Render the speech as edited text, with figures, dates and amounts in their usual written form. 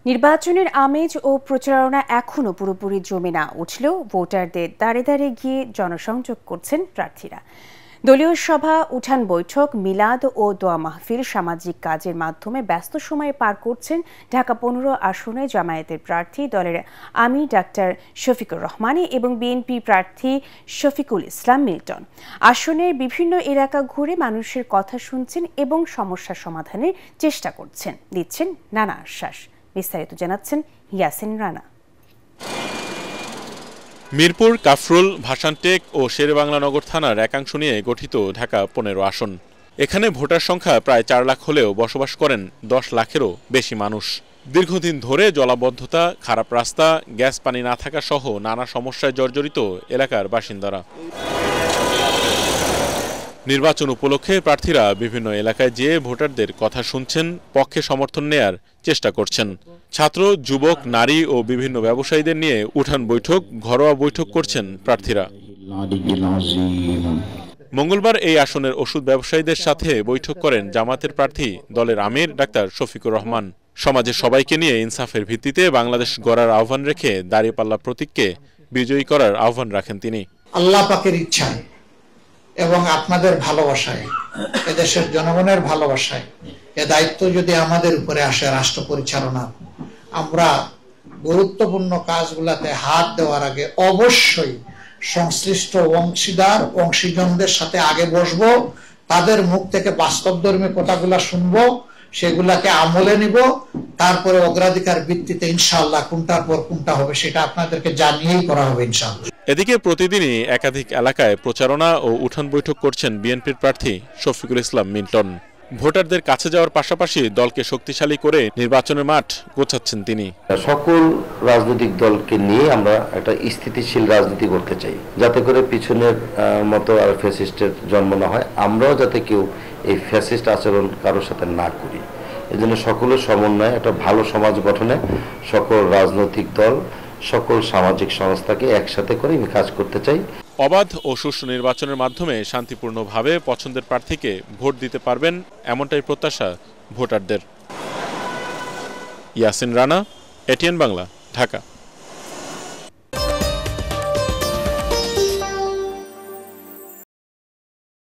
নির্বাচনের আমেজ ও প্রচারণা এখনো পুরোপুরি জমে না উঠলেও ভোটারদের দাঁড়ে দাঁড়ে গিয়ে জনসংযোগ করছেন প্রার্থীরা। দলীয় সভা, উঠান বৈঠক, মিলাদ ও দোয়া মাহফিল, সামাজিক কাজের মাধ্যমে ব্যস্ত সময়ে পার করছেন ঢাকা ১৫ আসনে জামায়াতের প্রার্থী দলের আমির ডাক্তার শফিকুর রহমান এবং বিএনপি প্রার্থী শফিকুল ইসলাম মিল্টন। আসনের বিভিন্ন এলাকা ঘুরে মানুষের কথা শুনছেন এবং সমস্যা সমাধানের চেষ্টা করছেন, দিচ্ছেন নানা আশ্বাস। বিস্তারিত জানাচ্ছেন ইয়াসিন রানা। মিরপুর, কাফরুল, ভাসানটেক ও শেরেবাংলা নগর থানার একাংশ নিয়ে গঠিত ঢাকা ১৫ আসন। এখানে ভোটার সংখ্যা প্রায় ৪ লাখ হলেও বসবাস করেন ১০ লাখেরও বেশি মানুষ। দীর্ঘদিন ধরে জলাবদ্ধতা, খারাপ রাস্তা, গ্যাস পানি না থাকা সহ নানা সমস্যায় জর্জরিত এলাকার বাসিন্দারা। নির্বাচন উপলক্ষে প্রার্থীরা বিভিন্ন এলাকায় যেয়ে ভোটারদের কথা শুনছেন, পক্ষে সমর্থন নেয়ার চেষ্টা করছেন। ছাত্র, যুবক, নারী ও বিভিন্ন ব্যবসায়ীদের নিয়ে উঠান বৈঠক, ঘরোয়া বৈঠক করছেন প্রার্থীরা। মঙ্গলবার এই আসনের ওষুধ ব্যবসায়ীদের সাথে বৈঠক করেন জামাতের প্রার্থী দলের আমির ডাক্তার শফিকুর রহমান। সমাজের সবাইকে নিয়ে ইনসাফের ভিত্তিতে বাংলাদেশ গড়ার আহ্বান রেখে দাঁড়িপাল্লা প্রতীককে বিজয়ী করার আহ্বান রাখেন তিনি। আল্লাহ পাকের ইচ্ছায় এবং আপনাদের ভালোবাসায়, এদেশের জনগণের ভালোবাসায় এ দায়িত্ব যদি আমাদের উপরে আসে রাষ্ট্র পরিচালনা, আমরা গুরুত্বপূর্ণ কাজগুলাতে হাত দেওয়ার আগে অবশ্যই সংশ্লিষ্ট অংশীজনদের সাথে আগে বসবো, তাদের মুখ থেকে বাস্তবধর্মী কথাগুলা শুনবো, সেগুলাকে আমলে নিব, তারপরে অগ্রাধিকার ভিত্তিতে ইনশাআল্লাহ কোনটার পর কোনটা হবে সেটা আপনাদেরকে জানিয়েই করা হবে ইনশাআল্লাহ। এদিকে প্রতিদিনই একাধিক এলাকায় প্রচারণা ও উঠান বৈঠক করছেন বিএনপির প্রার্থী শফিকুল ইসলাম মিল্টন। ভোটারদের কাছে যাওয়ার পাশাপাশি দলকে শক্তিশালী করে নির্বাচনের মাঠ গোছাচ্ছেন তিনি। সকল রাজনৈতিক দলকে নিয়ে আমরা একটা স্থিতিশীল রাজনীতি করতে চাই, যাতে করে পিছনের মতো আর ফ্যাসিস্টের জন্ম না হয়, আমরাও যাতে কেউ এই ফ্যাসিস্ট আচরণ কারোর সাথে না করি। এজন্য সকলের সমন্বয়ে একটা ভালো সমাজ গঠনে সকল রাজনৈতিক দল, সকল সামাজিক সংস্থাকে একসাথে করে আমি কাজ করতে চাই। অবাধ ও সুষ্ঠু নির্বাচনের মাধ্যমে শান্তিপূর্ণভাবে পছন্দের প্রার্থীকে ভোট দিতে পারবেন, এমনটাই প্রত্যাশা ভোটারদের। ইয়াসিন রানা, এটিএন বাংলা, ঢাকা।